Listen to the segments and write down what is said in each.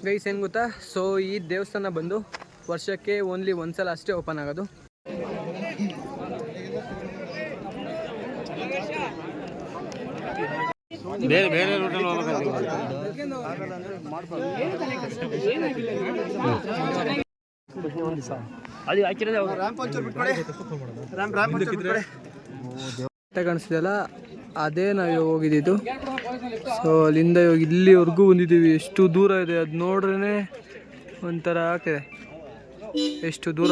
Guys ಏನು ಗೊತ್ತಾ, so ಈ ದೇವಸ್ಥಾನ ಬಂದು ವರ್ಷಕ್ಕೆ ಓನ್ಲಿ ಒಂದ್ಸಲ ಅಷ್ಟೇ ಓಪನ್ ಆಗೋದು. ಬೇರೆ ಬೇರೆ ರೂಟಲ್ಲಿ ಕಾಣಿಸ್ತಿದೆಯಲ್ಲ, ಅದೇ ನಾವು ಹೋಗಿದ್ದು. ಸೊ ಅಲ್ಲಿಂದ ಇವಾಗ ಇಲ್ಲಿವರೆಗೂ ಬಂದಿದ್ದೀವಿ. ಎಷ್ಟು ದೂರ ಇದೆ ಅದು ನೋಡ್ರೇ ಒಂಥರ ಆಗ್ತಿದೆ, ಎಷ್ಟು ದೂರ.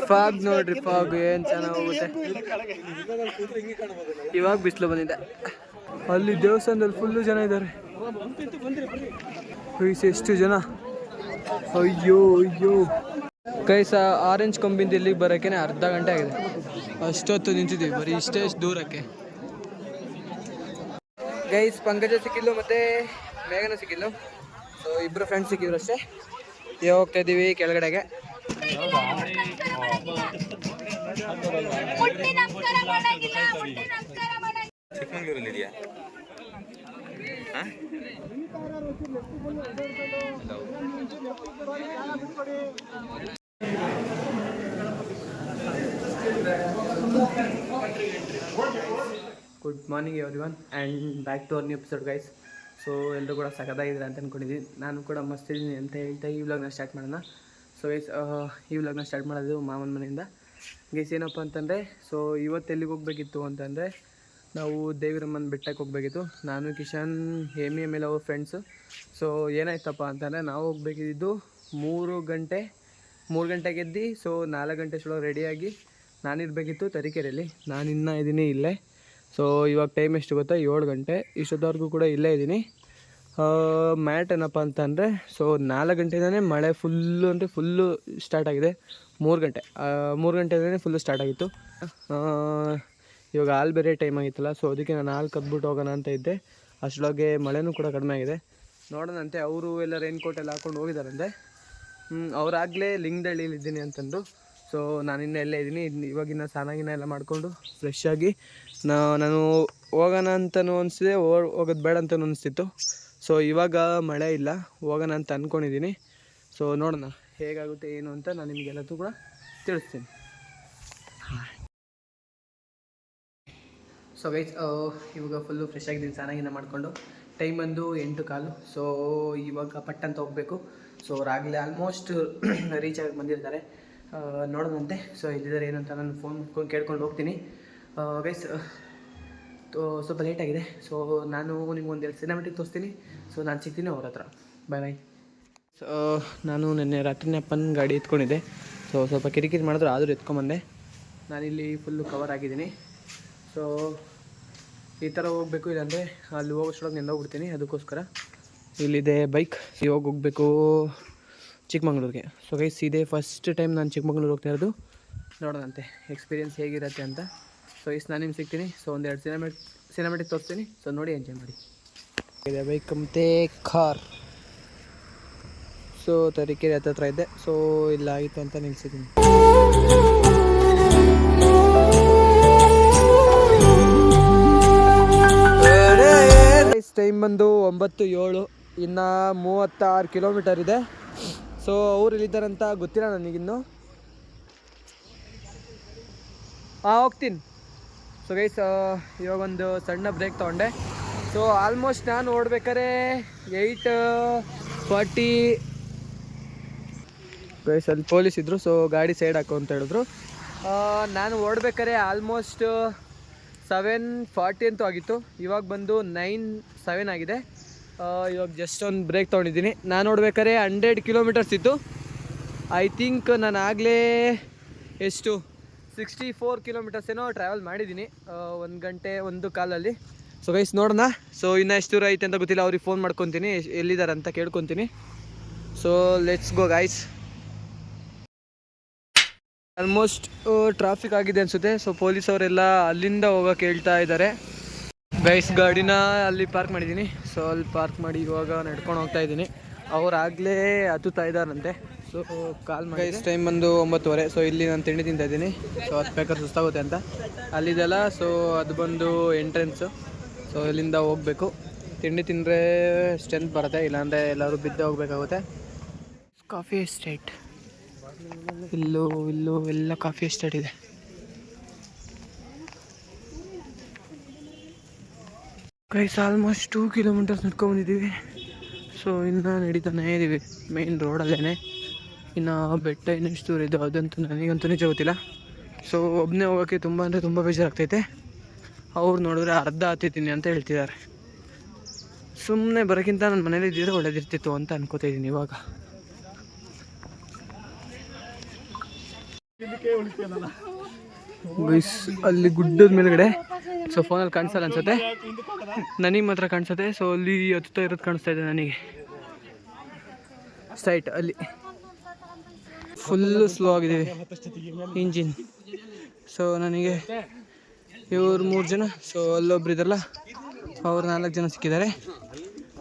ಫಾಗ್ ನೋಡ್ರಿ, ಫಾಗ್ ಏನು ಚೆನ್ನಾಗಿ ಹೋಗುತ್ತೆ. ಇವಾಗ ಬಿಸಿಲು ಬಂದಿದೆ. ಅಲ್ಲಿ ದೇವಸ್ಥಾನದಲ್ಲಿ ಫುಲ್ಲು ಜನ ಇದ್ದಾರೆ. ಎಷ್ಟು ಜನ, ಅಯ್ಯೋ ಅಯ್ಯೋ ಕೈಸ. ಆರೆಂಜ್ ಕೊಂಬಿಂದ ಇಲ್ಲಿಗೆ ಬರೋಕೆ ಅರ್ಧ ಗಂಟೆ ಆಗಿದೆ. ಅಷ್ಟೊತ್ತು ನಿಂತಿದ್ದೀವಿ ಬರೀ ಇಷ್ಟೇ ದೂರಕ್ಕೆ. ಗೈಸ್ ಪಂಕಜ ಸಿಕ್ಕಿದ್ಲು ಮತ್ತು ಮೇಘನ ಸಿಕ್ಕಿದ್ಲು. ಸೊ ಇಬ್ಬರು ಫ್ರೆಂಡ್ಸ್ ಸಿಕ್ಕಿದ್ರು ಅಷ್ಟೇ. ಹೋಗ್ತಾ ಇದ್ದೀವಿ ಕೆಳಗಡೆಗೆ. ಚಿಕ್ಕಮಂಗ್ಳೂರಲ್ಲಿದೆಯಾ? Good morning everyone and back to our new episode guys. So ಎಲ್ಲರೂ ಕೂಡ ಸಖತ್ತಾಗಿದ್ದಾರೆ ಅಂತ ಅಂದ್ಕೊಂಡಿದ್ದೀನಿ. ನಾನು ಕೂಡ ಮಸ್ತ್ ಇದ್ದೀನಿ ಅಂತ ಹೇಳ್ತಾ ಈ ವ್ಲಾಗ್ನ ಸ್ಟಾರ್ಟ್ ಮಾಡೋಣ. ಸೊ ಗೈಸ್ ಈ ವ್ಲಾಗ್ನ ಸ್ಟಾರ್ಟ್ ಮಾಡೋದು ಮಾಮನ ಮನೆಯಿಂದ. ಗೈಸ್ ಏನಪ್ಪ ಅಂತಂದರೆ, ಸೊ ಇವತ್ತು ಎಲ್ಲಿಗೆ ಹೋಗಬೇಕಿತ್ತು ಅಂತಂದರೆ, ನಾವು ದೇವಿರಮ್ಮನ ಬೆಟ್ಟಕ್ಕೆ ಹೋಗಬೇಕಿತ್ತು. ನಾನು ಕಿಶನ್ ಹೇಮಿ ಮೇಲೆ ಅವ್ರ ಫ್ರೆಂಡ್ಸು. ಸೊ ಏನಾಯ್ತಪ್ಪ ಅಂತಂದರೆ, ನಾವು ಹೋಗಬೇಕಿದ್ದು 3 ಗಂಟೆಗೆ ಎದ್ದು, ಸೊ 4 ಗಂಟೆ ಅಷ್ಟೊಳಗೆ ರೆಡಿಯಾಗಿ ನಾನಿರಬೇಕಿತ್ತು ತರೀಕೆರೆಯಲ್ಲಿ. ನಾನು ಇನ್ನೂ ಇದ್ದೀನಿ ಇಲ್ಲೇ. ಸೊ ಇವಾಗ ಟೈಮ್ ಎಷ್ಟು ಗೊತ್ತಾ, 7 ಗಂಟೆ. ಇಷ್ಟೊತ್ತವರೆಗೂ ಕೂಡ ಇಲ್ಲೇ ಇದ್ದೀನಿ. ಮ್ಯಾಟ್ ಏನಪ್ಪ ಅಂತಂದರೆ, ಸೊ 4 ಗಂಟೆಯಿಂದನೇ ಮಳೆ ಫುಲ್ಲು ಅಂದರೆ ಫುಲ್ಲು ಸ್ಟಾರ್ಟ್ ಆಗಿದೆ. 3 ಗಂಟೆಯಿಂದನೇ ಫುಲ್ಲು ಸ್ಟಾರ್ಟ್ ಆಗಿತ್ತು. ಇವಾಗ ಹಾಲು ಬೇರೆ ಟೈಮ್ ಆಗಿತ್ತಲ್ಲ, ಸೊ ಅದಕ್ಕೆ ನಾನು ಹಾಲು ಕದ್ಬಿಟ್ಟು ಹೋಗೋಣ ಅಂತ ಇದ್ದೆ. ಅಷ್ಟರೊಳಗೆ ಮಳೆನೂ ಕೂಡ ಕಡಿಮೆ ಆಗಿದೆ. ನೋಡೋಣಂತೆ. ಅವರು ಎಲ್ಲ ರೈನ್ ಕೋಟ್ ಎಲ್ಲ ಹಾಕ್ಕೊಂಡು ಹೋಗಿದ್ದಾರಂತೆ. ಅವರಾಗಲೇ ಲಿಂಗದಳ್ಳಿಲಿ ಇದ್ದೀನಿ ಅಂತಂದು. ಸೊ ನಾನಿನ್ನೂ ಎಲ್ಲೇ ಇದ್ದೀನಿ. ಇವಾಗಿನ ಸ್ನಾನ ಎಲ್ಲ ಮಾಡಿಕೊಂಡು ಫ್ರೆಶ್ ಆಗಿ ನಾನು ಹೋಗೋಣ ಅಂತಲೂ ಅನಿಸಿದೆ, ಹೋಗೋದು ಬೇಡ ಅಂತಲೂ ಅನಿಸ್ತಿತ್ತು. ಸೊ ಇವಾಗ ಮಳೆ ಇಲ್ಲ, ಹೋಗೋಣ ಅಂತ ಅಂದ್ಕೊಂಡಿದ್ದೀನಿ. ಸೊ ನೋಡೋಣ ಹೇಗಾಗುತ್ತೆ ಏನು ಅಂತ ನಾನು ನಿಮಗೆಲ್ಲದೂ ಕೂಡ ತಿಳಿಸ್ತೀನಿ. ಸೊ ಗೈಸ್ ಇವಾಗ ಫುಲ್ಲು ಫ್ರೆಶ್ ಆಗಿದ್ದೀನಿ, ಸ್ನಾನ ಮಾಡಿಕೊಂಡು. ಟೈಮ್ ಬಂದು 8:15. ಸೊ ಇವಾಗ ಪಟ್ಟಂತ ಹೋಗಬೇಕು. ಸೊ ಅವರಾಗಲೇ ಆಲ್ಮೋಸ್ಟ್ ರೀಚ್ ಆಗಿ ಬಂದಿರ್ತಾರೆ. ನೋಡೋಣಂತೆ. ಸೊ ಇಲ್ಲಿದ್ದಾರೆ ಏನು ಅಂತ ನಾನು ಫೋನ್ ಕೇಳ್ಕೊಂಡು ಹೋಗ್ತೀನಿ. ಗೈಸ್ ಸ್ವಲ್ಪ ಲೇಟಾಗಿದೆ. ಸೊ ನಾನು ನಿಮ್ಗೆ ಒಂದೆರಡು ಸಿನಿಮಾಟಿಕ್ ತೋರಿಸ್ತೀನಿ. ಸೊ ನಾನು ಸಿಗ್ತೀನಿ ಅವ್ರ ಹತ್ರ. ಬಾಯ್. ಸೊ ನಾನು ನಿನ್ನೆ ರಾತ್ರಿನೇ ಅಪ್ಪನ ಗಾಡಿ ಎತ್ಕೊಂಡಿದ್ದೆ. ಸೊ ಸ್ವಲ್ಪ ಕಿರಿಕಿರಿ ಮಾಡಿದ್ರು, ಆದರೂ ಎತ್ಕೊಂಬಂದೆ. ನಾನಿಲ್ಲಿ ಫುಲ್ಲು ಕವರ್ ಆಗಿದ್ದೀನಿ. ಸೊ ಈ ಥರ ಹೋಗಬೇಕು, ಇಲ್ಲಾಂದರೆ ಅಲ್ಲಿ ಹೋಗೋಷ್ಟೊಳಗೆ ನೆಂದೋಗ್ಬಿಡ್ತೀನಿ. ಅದಕ್ಕೋಸ್ಕರ ಇಲ್ಲಿದೆ ಬೈಕ್. ಇವಾಗ ಹೋಗಬೇಕು ಚಿಕ್ಕಮಂಗ್ಳೂರಿಗೆ. ಸೊ ಗೈಸ್ ಇದೇ ಫಸ್ಟ್ ಟೈಮ್ ನಾನು ಚಿಕ್ಕಮಂಗ್ಳೂರು ಹೋಗ್ತಾ ಇರೋದು. ನೋಡೋಣಂತೆ ಎಕ್ಸ್ಪೀರಿಯೆನ್ಸ್ ಹೇಗಿರುತ್ತೆ ಅಂತ. ಸೊ ಇಷ್ಟು ನಾನು ನಿಮ್ಗೆ ಸಿಗ್ತೀನಿ. ಸೊ ಒಂದೆರಡು ಸಿನಿಮಾಟಿಕ್ ತೋರಿಸ್ತೀನಿ. ಸೊ ನೋಡಿ ಎಂಜಾಯ್ ಮಾಡಿ. ಇದೆ ಬೈಕ್ ಮತ್ತು ಕಾರ್. ಸೊ ತರೀಕೆರೆ ಹತ್ರ ಇದ್ದೆ. ಸೊ ಇಲ್ಲ ಆಯಿತು ಅಂತ ನಿಲ್ಸಿದ್ದೀನಿ. ಟೈಮ್ ಬಂದು 9:07. ಇನ್ನು 36 ಕಿಲೋಮೀಟರ್ ಇದೆ. ಸೊ ಅವ್ರು ಇಲ್ಲಿದ್ದಾರಂತ ಗೊತ್ತಿಲ್ಲ ನನಗಿನ್ನು. ಹೋಗ್ತೀನಿ. ಸೊ ಗೈಸ್ ಇವಾಗ ಒಂದು ಸಣ್ಣ ಬ್ರೇಕ್ ತೊಗೊಂಡೆ. ಸೊ ಆಲ್ಮೋಸ್ಟ್ ನಾನು ಓಡ್ಬೇಕಾದ್ರೆ 8:40 ಗೈಸ್ ಅಲ್ಲಿ ಪೊಲೀಸ್ ಇದ್ದರು. ಸೊ ಗಾಡಿ ಸೈಡ್ ಹಾಕು ಅಂತ ಹೇಳಿದ್ರು. ನಾನು ಓಡ್ಬೇಕಾದ್ರೆ ಆಲ್ಮೋಸ್ಟ್ 7:40 ಅಂತೂ ಆಗಿತ್ತು. ಇವಾಗ ಬಂದು 9:07 ಆಗಿದೆ. ಇವಾಗ ಜಸ್ಟ್ ಒಂದು ಬ್ರೇಕ್ ತೊಗೊಂಡಿದ್ದೀನಿ. ನಾನು ನೋಡ್ಬೇಕಾದ್ರೆ 100 ಕಿಲೋಮೀಟರ್ಸ್ ಇತ್ತು. ಐ ಥಿಂಕ್ ನಾನು ಆಗಲೇ ಎಷ್ಟು 64 ಕಿಲೋಮೀಟರ್ಸ್ ಏನೋ ಟ್ರಾವೆಲ್ ಮಾಡಿದ್ದೀನಿ 1 ಗಂಟೆ 1 ಕಾಲಲ್ಲಿ. ಸೊ ಗೈಸ್ ನೋಡೋಣ. ಸೊ ಇನ್ನೂ ಎಷ್ಟು ದೂರ ಐತೆ ಅಂತ ಗೊತ್ತಿಲ್ಲ. ಅವ್ರಿಗೆ ಫೋನ್ ಮಾಡ್ಕೊತೀನಿ, ಎಲ್ಲಿದ್ದಾರೆ ಅಂತ ಕೇಳ್ಕೊತೀನಿ. So let's go guys. Almost traffic ಆಗಿದೆ ಅನಿಸುತ್ತೆ. ಸೊ ಪೊಲೀಸವರೆಲ್ಲ ಅಲ್ಲಿಂದ ಹೋಗೋಕೆ ಹೇಳ್ತಾ ಇದ್ದಾರೆ. ಗೈಸ್ ಗಾಡಿನ ಅಲ್ಲಿ ಪಾರ್ಕ್ ಮಾಡಿದ್ದೀನಿ. ಸೊ ಅಲ್ಲಿ ಪಾರ್ಕ್ ಮಾಡಿ ಇವಾಗ ನಡ್ಕೊಂಡು ಹೋಗ್ತಾ ಇದ್ದೀನಿ. ಅವರಾಗಲೇ ಹತ್ತುತ್ತಾ ಇದ್ದಾರಂತೆ. ಸೊ ಕಾಲ್ ಮಾಡಿ. ಗೈಸ್ ಟೈಮ್ ಬಂದು 9:30. ಸೊ ಇಲ್ಲಿ ನಾನು ತಿಂಡಿ ತಿಂತಾ ಇದ್ದೀನಿ. ಸೊ ಅದು ಬೇಕಾದ್ರೆ ಸುಸ್ತಾಗುತ್ತೆ ಅಂತ ಅಲ್ಲಿದೆಲ್ಲ. ಸೊ ಅದು ಬಂದು ಎಂಟ್ರೆನ್ಸು. ಸೊ ಇಲ್ಲಿಂದ ಹೋಗಬೇಕು. ತಿಂಡಿ ತಿಂದರೆ ಸ್ಟ್ರೆಂತ್ ಬರುತ್ತೆ, ಇಲ್ಲಾಂದರೆ ಎಲ್ಲರೂ ಬಿದ್ದು ಹೋಗ್ಬೇಕಾಗುತ್ತೆ. ಕಾಫಿ ಎಸ್ಟೇಟ್ ಇಲ್ಲೂ ಎಲ್ಲ ಕಾಫಿ ಎಸ್ಟೇಟ್ ಇದೆ. ಗೈಸ್ ಆಲ್ಮೋಸ್ಟ್ 2 ಕಿಲೋಮೀಟರ್ಸ್ ನಡ್ಕೊಂಡ್ಬಂದಿದ್ದೀವಿ. ಸೊ ಇನ್ನು ನಡೀತಾನೇ ಇದ್ದೀವಿ ಮೇನ್ ರೋಡಲ್ಲೇ. ಇನ್ನು ಬೆಟ್ಟ ಇನ್ನೆಷ್ಟು ದೂರ ಇದೆ ಅದಂತೂ ನನಗಂತೂ ನಿಜ ಗೊತ್ತಿಲ್ಲ. ಸೊ ಒಬ್ಬನೇ ಹೋಗೋಕ್ಕೆ ತುಂಬ ಅಂದರೆ ತುಂಬ ಬೇಜಾರಾಗ್ತೈತೆ. ಅವ್ರು ನೋಡಿದ್ರೆ ಅರ್ಧ ಹತ್ತಿದ್ದೀನಿ ಅಂತ ಹೇಳ್ತಿದ್ದಾರೆ. ಸುಮ್ಮನೆ ಬರೋಕ್ಕಿಂತ ನನ್ನ ಮನೇಲಿ ಇದ್ದಿದ್ರೆ ಒಳ್ಳೇದಿರ್ತಿತ್ತು ಅಂತ ಅನ್ಕೋತಾ ಇದ್ದೀನಿ ಇವಾಗ. ಗೈಸ್ ಅಲ್ಲಿ ಗುಡ್ಡದ ಮೇಲ್ಗಡೆ, ಸೊ ಫೋನಲ್ಲಿ ಕಾಣಿಸಲ್ಲ ಅನ್ಸುತ್ತೆ, ನನಗೆ ಮಾತ್ರ ಕಾಣಿಸುತ್ತೆ. ಸೊ ಅಲ್ಲಿ ಹತ್ತುತ್ತಾ ಇರೋದು ಕಾಣಿಸ್ತಾ ಇದೆ ನನಗೆ. ಸೈಟ್ ಅಲ್ಲಿ ಫುಲ್ಲು ಸ್ಲೋ ಆಗಿದ್ದೀವಿ ಇಂಜಿನ್. ಸೊ ನನಗೆ ಇವ್ರು 3 ಜನ, ಸೊ ಅಲ್ಲೊಬ್ರು ಇದ್ರಲ್ಲ ಅವ್ರು 4 ಜನ ಸಿಕ್ಕಿದ್ದಾರೆ.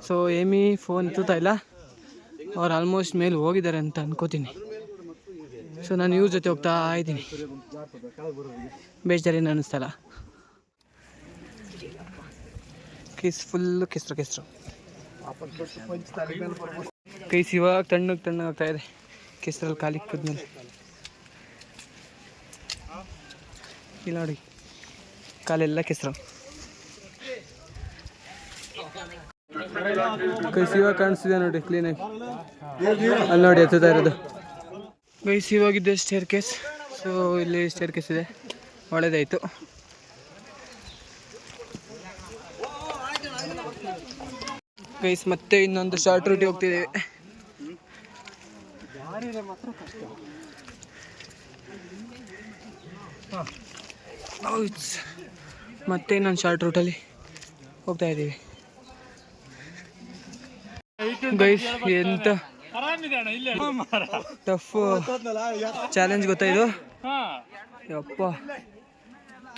ಸೊ ಏಮಿ ಫೋನ್ ಎತ್ತುತ್ತಾ ಇಲ್ಲ, ಅವ್ರು ಆಲ್ಮೋಸ್ಟ್ ಮೇಲೆ ಹೋಗಿದ್ದಾರೆ ಅಂತ ಅನ್ಕೋತೀನಿ. ಸೊ ನಾನು ಇವ್ರ ಜೊತೆ ಹೋಗ್ತಾ ಇದ್ದೀನಿ, ಬೇಜಾರೇನು ಅನ್ನಿಸ್ತಲ್ಲ. ಫುಲ್ಲು ಕೆಸರು ಕೈಸ್ ಇವಾಗ ತಣ್ಣಗೆ ಆಗ್ತಾ ಇದೆ ಕೆಸರಲ್ಲಿ ಕಾಲಿ ಕುದ್ಮೇಲೆ. ಇಲ್ಲ ನೋಡಿ ಕಾಲೆಲ್ಲ ಕೆಸರು. ಕೈಸ್ ಇವಾಗ ಕಾಣಿಸ್ತಿದೆ ನೋಡಿ ಕ್ಲೀನಾಗಿ, ಅಲ್ಲಿ ನೋಡಿ ಎತ್ತುತ್ತಾ ಇರೋದು. ಗೈಸ್ ಇವಾಗಿದ್ದೆ ಸ್ಟೇರ್ ಕೇಸ್. ಸೊ ಇಲ್ಲಿ ಸ್ಟೇರ್ ಕೇಸ್ ಇದೆ, ಒಳ್ಳೇದಾಯಿತು. ಗೈಸ್ ಮತ್ತೆ ಇನ್ನೊಂದು ಶಾರ್ಟ್ ರೂಟಿಗೆ ಹೋಗ್ತಿದ್ದೀವಿ. ಮತ್ತೆ ಇನ್ನೊಂದು ಶಾರ್ಟ್ ರೂಟಲ್ಲಿ ಹೋಗ್ತಾ ಇದ್ದೀವಿ. ಗೈಸ್ ಎಂತ ಟಫ್ ಚಾಲೆಂಜ್ ಗೊತ್ತಾ ಇದು? ಯಪ್ಪ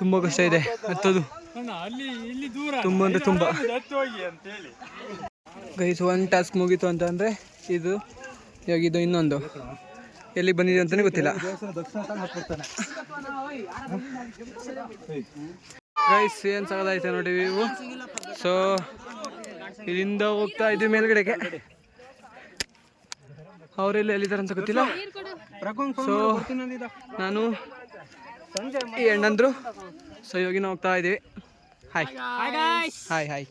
ತುಂಬ ಕಷ್ಟ ಇದೆ ಹತ್ತೋದು, ತುಂಬ ಅಂದರೆ ತುಂಬ. ಗೈಸ್ ಒಂದು ಟಾಸ್ಕ್ ಮುಗೀತು ಅಂತಂದರೆ ಇದು ಇವಾಗ ಇದು ಇನ್ನೊಂದು ಎಲ್ಲಿ ಬಂದಿದೆ ಅಂತಲೇ ಗೊತ್ತಿಲ್ಲ. ಗೈಸ್ ಏನು ಸಾಕಾಯ್ತು ನೋಡಿ ನೀವು. ಸೊ ಇಲ್ಲಿಂದ ಹೋಗ್ತಾ ಇದ್ದೀವಿ ಮೇಲ್ಗಡೆಗೆ. ಅವರೆಲ್ಲ ಎಲ್ಲಿದ್ದಾರೆ ಅಂತ ಗೊತ್ತಿಲ್ಲ. ಸೊ ನಾನು ಈ ಅಣ್ಣಂದ್ರು. ಸೊ ಇವಾಗಿನ ಹೋಗ್ತಾ ಇದ್ದೀವಿ. Hi hi hi.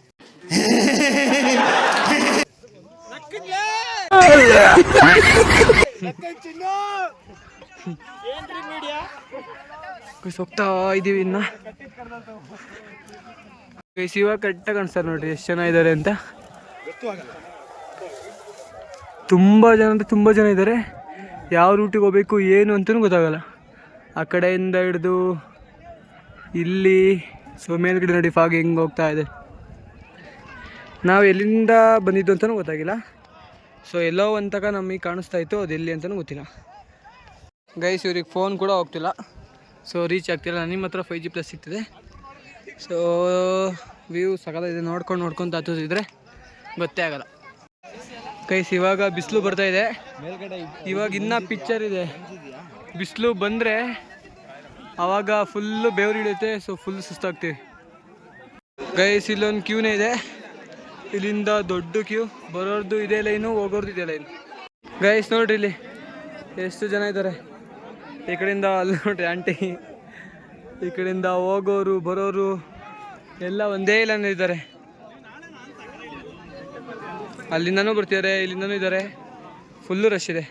ಹೋಗ್ತಾ ಇದ್ದೀವಿ ಇನ್ನು. ಇವಾಗ ಕರೆಕ್ಟಾಗಿ ಕಾಣಿಸ್ತಾರೆ ನೋಡ್ರಿ ಎಷ್ಟು ಜನ ಇದ್ದಾರೆ ಅಂತ. ತುಂಬ ಜನ ಅಂದರೆ ತುಂಬ ಜನ ಇದ್ದಾರೆ. ಯಾವ ರೂಟಿಗೆ ಹೋಗ್ಬೇಕು ಏನು ಅಂತಲೂ ಗೊತ್ತಾಗಲ್ಲ. ಆ ಕಡೆಯಿಂದ ಹಿಡಿದು ಇಲ್ಲಿ ಸೊ ಮೇಲ್ಗಡೆ ನೋಡಿ ಫಾಗ್ ಹೆಂಗೆ ಹೋಗ್ತಾ ಇದೆ. ನಾವು ಎಲ್ಲಿಂದ ಬಂದಿದ್ದು ಅಂತಲೂ ಗೊತ್ತಾಗಿಲ್ಲ. ಸೊ ಎಲ್ಲೋ ಒಂದು ತನಕ ನಮಗೆ ಕಾಣಿಸ್ತಾ ಇತ್ತು, ಅದು ಎಲ್ಲಿ ಅಂತಲೂ ಗೊತ್ತಿಲ್ಲ. ಗೈಸ್ ಇವ್ರಿಗೆ ಫೋನ್ ಕೂಡ ಹೋಗ್ತಿಲ್ಲ, ಸೊ ರೀಚ್ ಆಗ್ತಿಲ್ಲ. ನನಗೆ ಮಾತ್ರ 5G+ ಸಿಗ್ತಿದೆ. ಸೊ ವ್ಯೂ ಸಕಲಾಗಿದೆ, ನೋಡ್ಕೊಂಡು ಹತ್ತೋದಿದ್ರೆ ಗೊತ್ತೇ ಆಗಲ್ಲ. ಗೈಸ್ ಇವಾಗ ಬಿಸಿಲು ಬರ್ತಾಯಿದೆ. ಇವಾಗ ಇನ್ನೂ ಪಿಕ್ಚರ್ ಇದೆ. ಬಿಸಿಲು ಬಂದರೆ ಆವಾಗ ಫುಲ್ಲು ಬೆವರು ಇಳಿಯುತ್ತೆ. ಸೊ ಫುಲ್ ಸುಸ್ತಾಗ್ತೀವಿ. ಗೈಸ್ ಇಲ್ಲೊಂದು ಕ್ಯೂನೇ ಇದೆ, ಇಲ್ಲಿಂದ ದೊಡ್ಡ ಕ್ಯೂ. ಬರೋರ್ದು ಇದೇ ಲೈನು, ಹೋಗೋರ್ದು ಇದೇ ಲೈನು. ಗೈಸ್ ನೋಡ್ರಿ ಇಲ್ಲಿ ಎಷ್ಟು ಜನ ಇದ್ದಾರೆ. ಈ ಕಡೆಯಿಂದ ಅಲ್ಲಿ ನೋಡ್ರಿ ಆಂಟಿ, ಈ ಕಡೆಯಿಂದ ಹೋಗೋರು ಬರೋರು ಎಲ್ಲ ಒಂದೇ ಲೈನ್ ಇದ್ದಾರೆ. ಅಲ್ಲಿಂದನೂ ಬರ್ತಿದ್ದಾರೆ, ಇಲ್ಲಿಂದನೂ ಇದ್ದಾರೆ. ಫುಲ್ಲು ರಶ್ ಇದೆ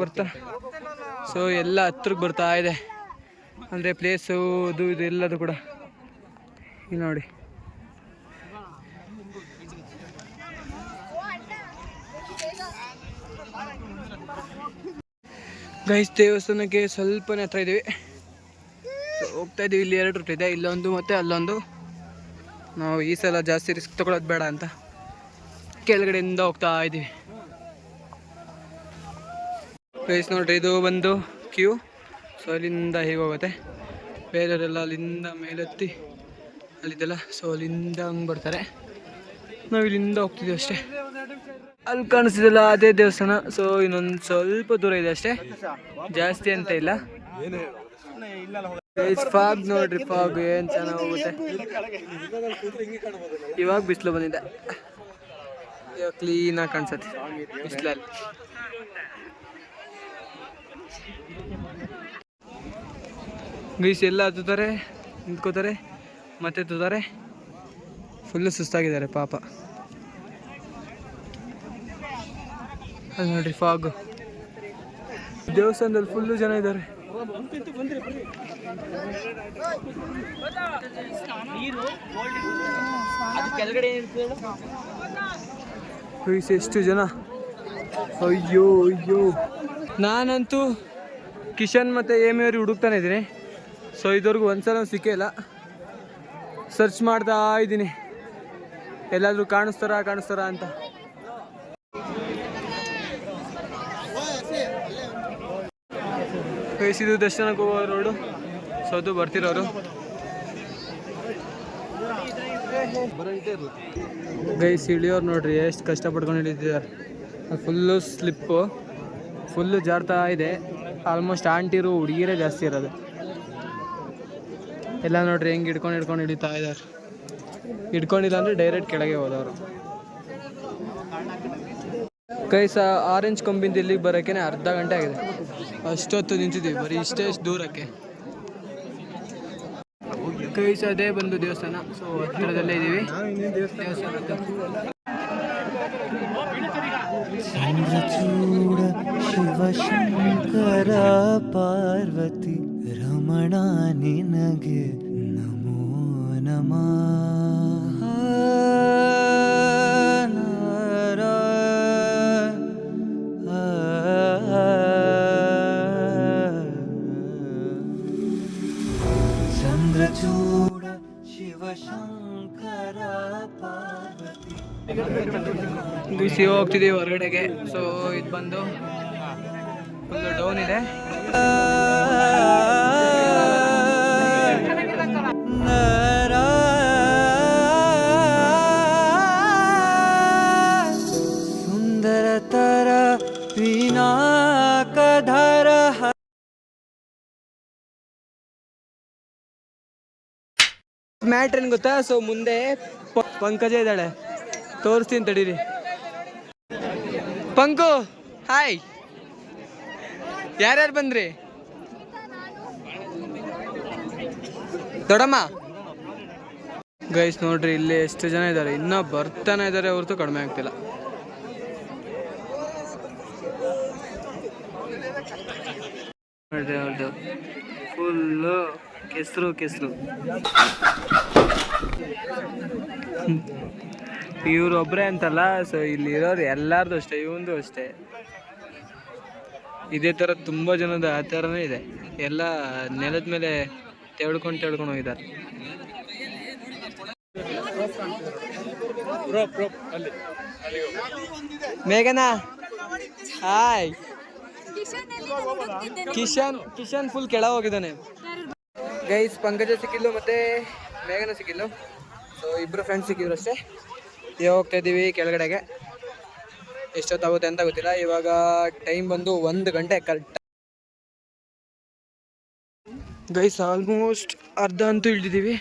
ಬರ್ತಾ. ಸೊ ಎಲ್ಲ ಹತ್ರಕ್ಕೆ ಬರ್ತಾ ಇದೆ, ಅಂದರೆ ಪ್ಲೇಸು ಅದು ಇದು ಎಲ್ಲದು ಕೂಡ. ಇಲ್ಲಿ ನೋಡಿ ಗೈಸ್ ದೇವಸ್ಥಾನಕ್ಕೆ ಸ್ವಲ್ಪನೇ ಹತ್ರ ಇದ್ದೀವಿ. ಹೋಗ್ತಾ ಇದ್ದೀವಿ. ಇಲ್ಲಿ 2 ರೂಟ್ ಇದೆ, ಇಲ್ಲೊಂದು ಮತ್ತು ಅಲ್ಲೊಂದು. ನಾವು ಈ ಸಲ ಜಾಸ್ತಿ ರಿಸ್ಕ್ ತೊಗೊಳೋದು ಬೇಡ ಅಂತ ಕೆಳಗಡೆಯಿಂದ ಹೋಗ್ತಾ ಇದ್ದೀವಿ. ಗೈಸ್ ನೋಡ್ರಿ ಇದು ಒಂದು ಕ್ಯೂ. ಸೊ ಅಲ್ಲಿಂದ ಹೇಗೆ ಹೋಗುತ್ತೆ, ಬೇರೆಯವರೆಲ್ಲ ಅಲ್ಲಿಂದ ಮೇಲೆತ್ತಿ ಅಲ್ಲಿದ್ದಲ್ಲ. ಸೊ ಅಲ್ಲಿಂದ ಹಂಗೆ ಬರ್ತಾರೆ, ನಾವು ಇಲ್ಲಿಂದ ಹೋಗ್ತಿದ್ದೀವಿ ಅಷ್ಟೇ. ಅಲ್ಲಿ ಕಾಣಿಸ್ತಿದಲ್ಲ ಅದೇ ದೇವಸ್ಥಾನ. ಸೊ ಇನ್ನೊಂದು ಸ್ವಲ್ಪ ದೂರ ಇದೆ ಅಷ್ಟೇ, ಜಾಸ್ತಿ ಅಂತ ಇಲ್ಲ. ಫಾಗ್ ನೋಡ್ರಿ, ಫಾಗ್ ಏನು ಚೆನ್ನಾಗಿ ಹೋಗುತ್ತೆ. ಇವಾಗ ಬಿಸಿಲು ಬಂದಿದೆ, ಇವಾಗ ಕ್ಲೀನಾಗಿ ಕಾಣಿಸುತ್ತೆ ಬಿಸಿಲಲ್ಲಿ. ಗೈಸ್ ಎಲ್ಲ ಹತ್ತುತ್ತಾರೆ, ನಿಂತ್ಕೋತಾರೆ, ಮತ್ತೆ ತುತ್ತಾರೆ. ಫುಲ್ಲು ಸುಸ್ತಾಗಿದ್ದಾರೆ ಪಾಪ. ಅಲ್ಲಿ ನೋಡ್ರಿ ಫಾಗ್. ದೇವಸ್ಥಾನದಲ್ಲಿ ಫುಲ್ಲು ಜನ ಇದ್ದಾರೆ. ಎಷ್ಟು ಜನ, ಅಯ್ಯೋ ಅಯ್ಯೋ. ನಾನಂತೂ ಕಿಶನ್ ಮತ್ತು ಏಮಿಯವ್ರಿಗೆ ಹುಡುಕ್ತಾನೆ ಇದ್ದೀನಿ. ಸೊ ಇದುವರೆಗೂ ಒಂದ್ಸಲ ಸಿಕ್ಕೇ ಇಲ್ಲ. ಸರ್ಚ್ ಮಾಡ್ತಾ ಇದ್ದೀನಿ ಎಲ್ಲಾದರೂ ಕಾಣಿಸ್ತಾರ ಅಂತ. ಗೈಸ್ ಇದು ದರ್ಶನಕ್ಕೆ ಹೋಗೋ ರೋಡು. ಸೊ ಅದು ಬರ್ತಿರೋರು. ಗೈಸ್ ಇಳಿಯೋರು ನೋಡ್ರಿ ಎಷ್ಟು ಕಷ್ಟಪಡ್ಕೊಂಡು ಇಳಿತಿದ್ದಾರೆ. ಫುಲ್ಲು ಸ್ಲಿಪ್ಪು, ಫುಲ್ಲು ಜಾರ್ತಾ ಇದೆ. ಆಲ್ಮೋಸ್ಟ್ ಆಂಟಿರು ಹುಡುಗಿರೇ ಜಾಸ್ತಿ ಇರೋದು. ಎಲ್ಲ ನೋಡ್ರಿ ಹೆಂಗೆ ಹಿಡ್ಕೊಂಡು ಹಿಡಿತಾ ಇದ್ದಾರೆ. ಹಿಡ್ಕೊಂಡಿಲ್ಲ ಅಂದರೆ ಡೈರೆಕ್ಟ್ ಕೆಳಗೆ ಹೋದವರು. ಗೈಸ್ ಆರೆಂಜ್ ಕೊಂಬಿಂದ ಇಲ್ಲಿಗೆ ಬರೋಕ್ಕೆ ಅರ್ಧ ಗಂಟೆ ಆಗಿದೆ. ಅಷ್ಟೊತ್ತು ನಿಂತಿದ್ದೀವಿ ಬರೀ ಇಷ್ಟೇ ದೂರಕ್ಕೆ. ಗೈಸ್ ಅದೇ ಬಂದು ದೇವಸ್ಥಾನ. ಸೊ ಹತ್ತಿರದಲ್ಲೇ ಇದ್ದೀವಿ ದೇವಸ್ಥಾನಕ್ಕೆ. ಚಂದ್ರಚೂಡ ಶಿವಶಂಕರ ಪಾರ್ವತಿ ರಮಣ ನಿನಗೆ ನಮೋ ನಮಃ. ಚಂದ್ರಚೂಡ ಶಿವಶಂಕರ ಪಾರ್ವತಿ. ಬಿಸಿ ಹೋಗ್ತಿದ್ದೀವಿ ಹೊರಗಡೆಗೆ. ಸೊ ಇದು ಬಂದು ಫುಲ್ಲು ಡೌನ್ ಇದೆ. ಸುಂದರತರ ಪಿನಾಕಧರ. ಮ್ಯಾಟ್ರ್ ಏನು ಗೊತ್ತಾ? ಸೊ ಮುಂದೆ ಪಂಕಜ ಇದ್ದಾಳೆ, ತೋರಿಸ್ತೀನಿ ತಡೀರಿ. ಪಂಕು ಹಾಯ್, ಯಾರ್ಯಾರು ಬಂದ್ರಿ? ದೊಡ್ಡಮ್ಮ. ಗೈಸ್ ನೋಡ್ರಿ ಇಲ್ಲಿ ಎಷ್ಟು ಜನ ಇದ್ದಾರೆ, ಇನ್ನೂ ಬರ್ತಾನೆ ಇದ್ದಾರೆ ಹೊರತು ಕಡಿಮೆ ಆಗ್ತಿಲ್ಲ. ನೋಡ್ರಿ ಅವ್ರದ್ದು ಫುಲ್ಲು ಕೆಸರು. ಇವ್ರು ಒಬ್ಬರೇ ಅಂತಲ್ಲ, ಸೊ ಇಲ್ಲಿ ಇರೋರು ಎಲ್ಲಾರ್ದು ಅಷ್ಟೇ, ಇವಂದು ಅಷ್ಟೇ. ಇದೇ ಥರ ತುಂಬ ಜನದ ಆ ಥರನೇ ಇದೆ. ಎಲ್ಲ ನೆಲದ ಮೇಲೆ ತೆಳ್ಕೊಂಡು ಹೋಗಿದ್ದಾರೆ. ಮೇಘನಾ ಹಾಯ್. ಕಿಶನ್ ಫುಲ್ ಕೆಳ ಹೋಗಿದ್ದಾನೆ. ಗೈಸ್ ಪಂಕಜ ಸಿಕ್ಕಿಲ್ಲ ಮತ್ತೆ ಮೇಘನ ಸಿಕ್ಕಿಲ್ಲ. ಸೊ ಇಬ್ಬರು ಫ್ರೆಂಡ್ಸ್ ಸಿಕ್ಕಿದ್ರು ಅಷ್ಟೇ. ಇವಾಗ ಹೋಗ್ತಾ ಇದ್ದೀವಿ ಕೆಳಗಡೆಗೆ. ಎಷ್ಟೊತ್ತಾಗುತ್ತೆ ಅಂತ ಗೊತ್ತಿಲ್ಲ. ಇವಾಗ ಟೈಮ್ ಬಂದು 1 ಗಂಟೆ ಕರೆಕ್ಟ್. ಗೈಸ್ ಆಲ್ಮೋಸ್ಟ್ ಅರ್ಧ ಅಂತೂ ಇಳಿದಿದ್ದೀವಿ,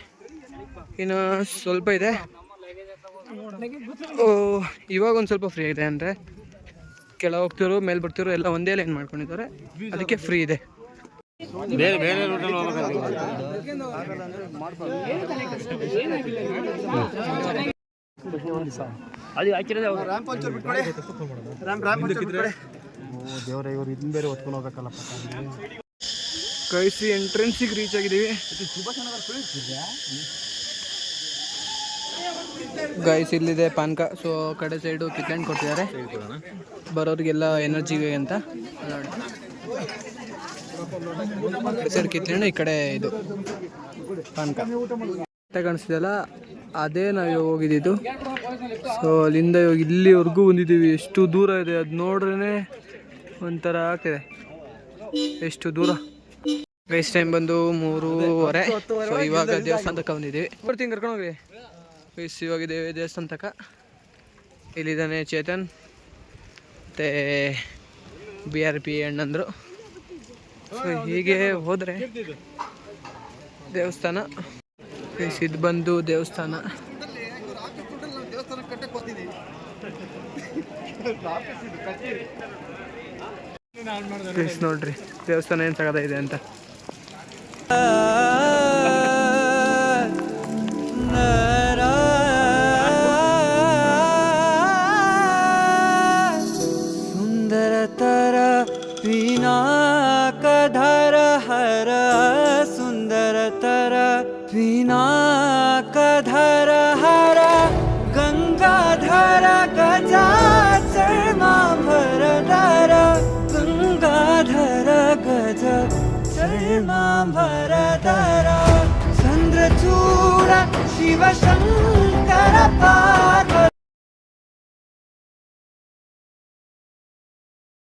ಇನ್ನು ಸ್ವಲ್ಪ ಇದೆ. ಇವಾಗ ಒಂದು ಸ್ವಲ್ಪ ಫ್ರೀ ಇದೆ. ಅಂದರೆ ಕೆಳ ಹೋಗ್ತಿರೋ ಮೇಲೆ ಬರ್ತಿರೋ ಎಲ್ಲ ಒಂದೇ ಲೈನ್ ಮಾಡ್ಕೊಂಡಿದ್ದಾರೆ, ಅದಕ್ಕೆ ಫ್ರೀ ಇದೆ. ಬೇರೆ ಬೇರೆ ರೂಟಲ್ಲಿ ಅದು ಹಾಕಿರೋದು ದೇವರ ಇವರು ಇದನ್ನ ಬೇರೆ ಹೊತ್ಕೊಂಡು ಹೋಗ್ಬೇಕಲ್ಲಪ್ಪ. ಕೈಸಿ ಎಂಟ್ರೆನ್ಸಿಗೆ ರೀಚ್ ಆಗಿದ್ದೀವಿ. ಗೈಸ್ ಇಲ್ಲಿದೆ ಪಾನ್ಕ. ಸೊ ಕಡೆ ಸೈಡು ಕಿತ್ಲೆಂಡ್ ಕೊಡ್ತಿದ್ದಾರೆ ಬರೋರಿಗೆಲ್ಲ ಎನರ್ಜಿಗೆ ಅಂತ. ಸೈಡ್ ಕಿತ್ಲೆಂಡ್, ಈ ಕಡೆ ಇದು ಪಾನ್ಕ ಕಾಣಿಸ್ತಿದೆಯಲ್ಲ, ಅದೇ ನಾವು ಹೋಗಿದ್ದು. ಸೊ ಅಲ್ಲಿಂದ ಇವಾಗ ಇಲ್ಲಿವರೆಗೂ ಬಂದಿದ್ದೀವಿ. ಎಷ್ಟು ದೂರ ಇದೆ ಅದು ನೋಡ್ರೇ ಒಂಥರ ಆಗ್ತಿದೆ, ಎಷ್ಟು ದೂರ. ಗೈಸ್ ಟೈಮ್ ಬಂದು 3:30. ಸೊ ಇವಾಗ ದೇವಸ್ಥಾನ ತನಕ ಬಂದಿದ್ದೀವಿ. ಬರ್ತೀನಿ ಕರ್ಕೊಂಡು ಹೋಗಿ. ಗೈಸ್ ಇವಾಗಿದ್ದೇವೆ ದೇವಸ್ಥಾನ ತನಕ. ಇಲ್ಲಿದ್ದಾನೆ ಚೇತನ್ ಮತ್ತು BRP ಅಣ್ಣಂದರು. ಸೊ ಹೀಗೆ ಹೋದರೆ ದೇವಸ್ಥಾನ ಗೈಸ್, ಇದು ಬಂದು ದೇವಸ್ಥಾನ. ಗೈಸ್ ನೋಡ್ರಿ ದೇವಸ್ಥಾನ ಏನು ಸಗದ ಅಂತ. सुंदरतर पिनाकधर हर सुंदरतर पिनाकधर हर गंगाधर गजाचर्माभरधर गंगाधर गज चर्माभरधर चंद्रचूड शिवशंकर पार्वती.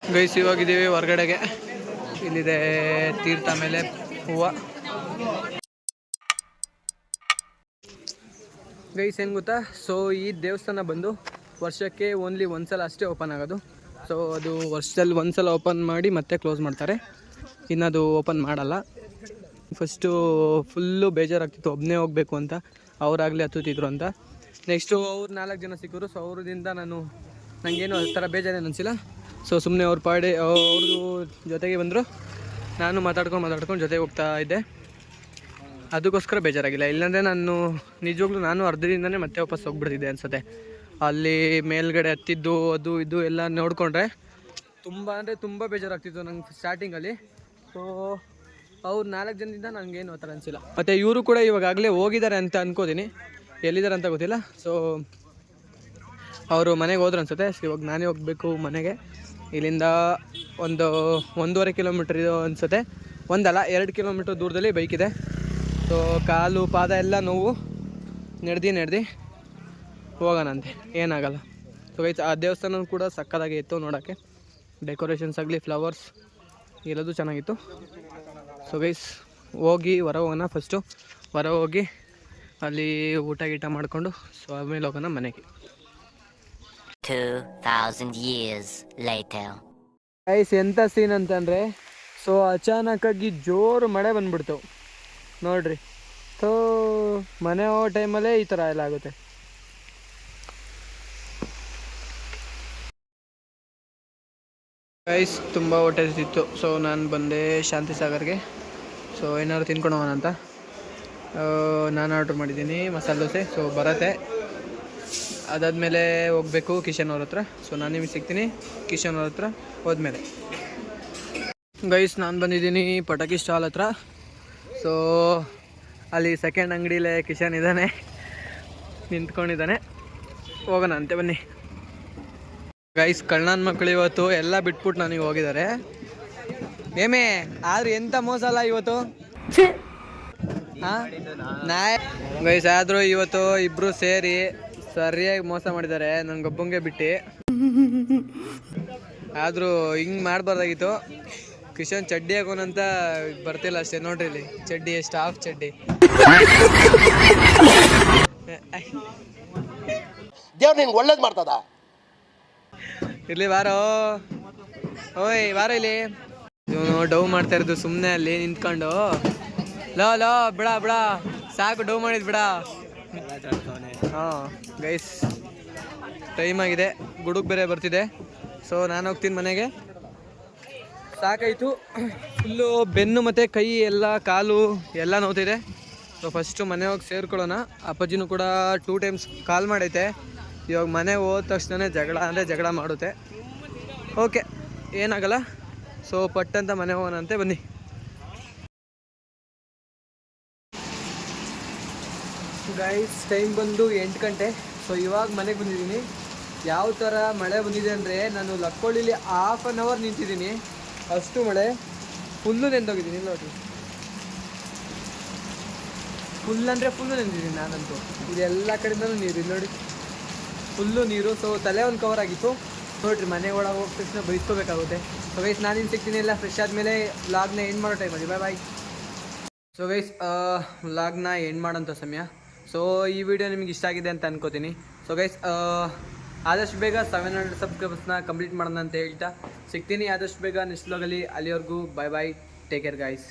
ಗೈಸ್ ಇವಾಗಿದ್ದೀವಿ ಹೊರಗಡೆಗೆ. ಇಲ್ಲಿದೆ ತೀರ್ಥ ಮೇಲೆ ಹೂವು. ಗೈಸ್ ಏನು ಗೊತ್ತಾ, ಸೊ ಈ ದೇವಸ್ಥಾನ ಬಂದು ವರ್ಷಕ್ಕೆ ಓನ್ಲಿ ಒಂದ್ಸಲ ಅಷ್ಟೇ ಓಪನ್ ಆಗೋದು. ಸೊ ಅದು ವರ್ಷದಲ್ಲಿ ಒಂದ್ಸಲ ಓಪನ್ ಮಾಡಿ ಮತ್ತೆ ಕ್ಲೋಸ್ ಮಾಡ್ತಾರೆ, ಇನ್ನದು ಓಪನ್ ಮಾಡಲ್ಲ. ಫಸ್ಟು ಫುಲ್ಲು ಬೇಜಾರಾಗ್ತಿತ್ತು ಒಬ್ಬನೇ ಹೋಗಬೇಕು ಅಂತ, ಅವರಾಗಲೇ ಹತ್ತುತ್ತಿದ್ರು ಅಂತ. ನೆಕ್ಸ್ಟು ಅವ್ರು 4 ಜನ ಸಿಕ್ಕರು. ಸೊ ಅವ್ರದಿಂದ ನನಗೇನು ಆ ಥರ ಬೇಜಾರೇನು ಅನಿಸಿಲ್ಲ. ಸೊ ಸುಮ್ಮನೆ ಅವ್ರ ಅವ್ರದ್ದು ಜೊತೆಗೆ ಬಂದರು, ನಾನು ಮಾತಾಡ್ಕೊಂಡು ಜೊತೆಗೆ ಹೋಗ್ತಾ ಇದ್ದೆ. ಅದಕ್ಕೋಸ್ಕರ ಬೇಜಾರಾಗಿಲ್ಲ. ಇಲ್ಲಾಂದರೆ ನಾನು ಅರ್ಧದಿಂದನೇ ಮತ್ತೆ ವಾಪಸ್ ಹೋಗ್ಬಿಡ್ತಿದ್ದೆ ಅನಿಸುತ್ತೆ. ಅಲ್ಲಿ ಮೇಲ್ಗಡೆ ಹತ್ತಿದ್ದು ಅದು ಇದು ಎಲ್ಲ ನೋಡಿಕೊಂಡ್ರೆ ತುಂಬ ಬೇಜಾರಾಗ್ತಿತ್ತು ನಂಗೆ ಸ್ಟಾರ್ಟಿಂಗಲ್ಲಿ. ಸೊ ಅವ್ರು 4 ಜನದಿಂದ ನನಗೇನು ಆ ಥರ ಅನಿಸಿಲ್ಲ. ಮತ್ತು ಇವರು ಕೂಡ ಇವಾಗಲೇ ಹೋಗಿದ್ದಾರೆ ಅಂತ ಅನ್ಕೋತೀನಿ, ಎಲ್ಲಿದ್ದಾರೆ ಅಂತ ಗೊತ್ತಿಲ್ಲ. ಸೊ ಅವರು ಮನೆಗೆ ಹೋದ್ರು ಅನಿಸುತ್ತೆ. ಸೊ ಇವಾಗ ನಾನೇ ಹೋಗಬೇಕು ಮನೆಗೆ. ಇಲ್ಲಿಂದ 1.5 ಕಿಲೋಮೀಟ್ರ್ ಇದು ಅನಿಸುತ್ತೆ. 2 ಕಿಲೋಮೀಟ್ರ್ ದೂರದಲ್ಲಿ ಬೈಕಿದೆ. ಸೊ ಕಾಲು ಪಾದ ಎಲ್ಲ ನೋವು, ನಡೆದು ಹೋಗೋಣಂತೆ, ಏನಾಗಲ್ಲ. ಸೊ ಗೈಸ್ ಆ ದೇವಸ್ಥಾನ ಕೂಡ ಸಕ್ಕತ್ತಾಗಿ ಇತ್ತು ನೋಡೋಕ್ಕೆ. ಡೆಕೋರೇಷನ್ಸ್ ಆಗಲಿ, ಫ್ಲವರ್ಸ್ ಎಲ್ಲದೂ ಚೆನ್ನಾಗಿತ್ತು. ಸೊ ಗೈಸ್ ಹೋಗಿ ಹೊರ ಹೋಗೋಣ. ಫಸ್ಟು ಹೊರ ಹೋಗಿ ಅಲ್ಲಿ ಊಟ ಗೀಟ ಮಾಡಿಕೊಂಡು ಸೊ ಆಮೇಲೆ ಹೋಗೋಣ ಮನೆಗೆ. 2000 years later. ಗೈಸ್ ಎಂಥ ಸೀನ್ ಅಂತಂದರೆ, ಸೊ ಅಚಾನಕ್ಕಾಗಿ ಜೋರು ಮಳೆ ಬಂದ್ಬಿಡ್ತು ನೋಡ್ರಿ. ಸೊ ಮನೆ ಹೋಗೋ ಟೈಮಲ್ಲೇ ಈ ಥರ ಎಲ್ಲ ಆಗುತ್ತೆ. ಗೈಸ್ ತುಂಬ ಹೊಟ್ಟೆ ಹಸಿತಿತ್ತು. ಸೊ ನಾನು ಬಂದೆ ಶಾಂತಿ ಸಾಗರ್ಗೆ. ಸೊ ಏನಾದ್ರು ತಿನ್ಕೊಂಡು ಹೋಗೋಣ ಅಂತ ನಾನು ಆರ್ಡ್ರ್ ಮಾಡಿದ್ದೀನಿ ಮಸಾಲೆ ದೋಸೆ. ಸೊ ಬರತ್ತೆ, ಅದಾದಮೇಲೆ ಹೋಗಬೇಕು ಕಿಶನ್ ಅವ್ರ ಹತ್ರ. ಸೊ ನಾನು ನಿಮಗೆ ಸಿಗ್ತೀನಿ ಕಿಶನ್ ಅವ್ರ ಹತ್ರ ಹೋದ್ಮೇಲೆ. ಗೈಸ್ ನಾನು ಬಂದಿದ್ದೀನಿ ಪಟಾಕಿ ಸ್ಟಾಲ್ ಹತ್ರ. ಸೊ ಅಲ್ಲಿ ಸೆಕೆಂಡ್ ಅಂಗಡಿಲೇ ಕಿಶನ್ ಇದ್ದಾನೆ, ನಿಂತ್ಕೊಂಡಿದ್ದಾನೆ. ಹೋಗೋಣ ಅಂತೆ ಬನ್ನಿ. ಗೈಸ್ ಕಳ್ಳನ ಮಕ್ಕಳು ಇವತ್ತು ಎಲ್ಲ ಬಿಟ್ಬಿಟ್ಟು ನನಗೆ ಹೋಗಿದ್ದಾರೆ. ಏಮೇ ಆದ್ರೆ ಎಂಥ ಮೋಸ ಅಲ್ಲ ಇವತ್ತು. ಹಾಂ ಗೈಸ್ ಆದರೂ ಇವತ್ತು ಇಬ್ಬರು ಸೇರಿ ಸರಿಯಾಗಿ ಮೋಸ ಮಾಡಿದ್ದಾರೆ ನನಗೊಬ್ಬಂಗೆ ಬಿಟ್ಟು. ಆದರೂ ಹಿಂಗೆ ಮಾಡಬಾರ್ದಾಗಿತ್ತು. ಕಿಶನ್ ಚಡ್ಡಿ ಹಾಕೋನಂತ ಬರ್ತಿಲ್ಲ ಅಷ್ಟೇ. ನೋಡ್ರಿ ಇಲ್ಲಿ ಚಡ್ಡಿ ಎಷ್ಟು ಹಾಫ್ ಚಡ್ಡಿ. ದೇವ್ರು ನಿನ್ಗೆ ಒಳ್ಳೇದು ಮಾಡ್ತದ. ಇರ್ಲಿ ಬಾರೋ, ಓಯ್ ಬಾರೋ ಇಲ್ಲಿ. ಇವನು ಡವ್ ಮಾಡ್ತಾ ಇರೋದು ಸುಮ್ಮನೆ ಅಲ್ಲಿ ನಿಂತ್ಕೊಂಡು. ಲೋ ಬಿಡ ಸಾಕು, ಡವ್ ಮಾಡಿದ್ ಬಿಡ. ಹಾಂ ಗೈಸ್ ಟೈಮ್ ಆಗಿದೆ, ಗುಡುಗ್ ಬೇರೆ ಬರ್ತಿದೆ. ಸೊ ನಾನು ಹೋಗ್ತೀನಿ ಮನೆಗೆ, ಸಾಕಾಯಿತು. ಫುಲ್ಲು ಬೆನ್ನು ಮತ್ತು ಕೈ ಎಲ್ಲ ಕಾಲು ಎಲ್ಲ ನೋವ್ತಿದೆ. ಸೊ ಫಸ್ಟು ಮನೆ ಹೋಗಿ ಸೇರ್ಕೊಳ್ಳೋಣ. ಅಪ್ಪಾಜಿನೂ ಕೂಡ 2 ಟೈಮ್ಸ್ ಕಾಲ್ ಮಾಡೈತೆ. ಇವಾಗ ಮನೆ ಹೋದ ತಕ್ಷಣ ಜಗಳ ಮಾಡುತ್ತೆ. ಓಕೆ ಏನಾಗಲ್ಲ. ಸೊ ಪಟ್ಟಂತ ಮನೆ ಹೋಗೋಣಂತೆ ಬನ್ನಿ. ಗೈಸ್ ಟೈಮ್ ಬಂದು 8 ಗಂಟೆ. ಸೊ ಇವಾಗ ಮನೆಗೆ ಬಂದಿದ್ದೀನಿ. ಯಾವ ಥರ ಮಳೆ ಬಂದಿದೆ ಅಂದರೆ, ನಾನು ಲಕ್ಕೊಳ್ಳಿಲಿ 1/2 ಅವರ್ ನಿಂತಿದ್ದೀನಿ, ಅಷ್ಟು ಮಳೆ. ಫುಲ್ಲು ನೆಂದೋಗಿದ್ದೀನಿ ನೋಡಿ, ಫುಲ್ ಅಂದರೆ ಫುಲ್ಲು ನೆಂದಿದ್ದೀನಿ ನಾನಂತೂ. ಇದೆಲ್ಲ ಕಡೆಯಿಂದಲೂ ನೀರು ಇಲ್ಲಿ ನೋಡಿ, ಫುಲ್ಲು ನೀರು. ಸೊ ತಲೆ ಒಂದು ಕವರ್ ಆಗಿತ್ತು ನೋಡಿರಿ. ಮನೆ ಒಳಗೆ ಹೋದ ತಕ್ಷಣ ಬೈಸ್ಕೋಬೇಕಾಗುತ್ತೆ. ಸೊ ಗೈಸ್ ನಾನಿನ್ನು ಸಿಗ್ತೀನಿ ಎಲ್ಲ ಫ್ರೆಶ್ ಆದಮೇಲೆ ವ್ಲಾಗ್ನ ಎಂಡ್ ಮಾಡೋ ಟೈಮ್ ಮಾಡಿ. ಬಾಯ್. ಸೊ ಗೈಸ್ ವ್ಲಾಗ್ನ ಎಂಡ್ ಮಾಡೋಂಥ ಸಮಯ. ಸೊ ಈ ವಿಡಿಯೋ ನಿಮಗೆ ಇಷ್ಟ ಆಗಿದೆ ಅಂತ ಅನ್ಕೋತೀನಿ. ಸೊ ಗೈಸ್ ಆದಷ್ಟು ಬೇಗ 700 ಸಬ್ಸ್ಕ್ರೈಬರ್ಸ್ನ ಕಂಪ್ಲೀಟ್ ಮಾಡೋಣ ಅಂತ ಹೇಳ್ತಾ ಸಿಗ್ತೀನಿ ಆದಷ್ಟು ಬೇಗ ನೆಕ್ಸ್ಟ್ ವ್ಲಾಗಲ್ಲಿ. ಅಲ್ಲಿವರೆಗೂ ಬಾಯ್, ಟೇಕ್ ಕೇರ್ ಗೈಸ್.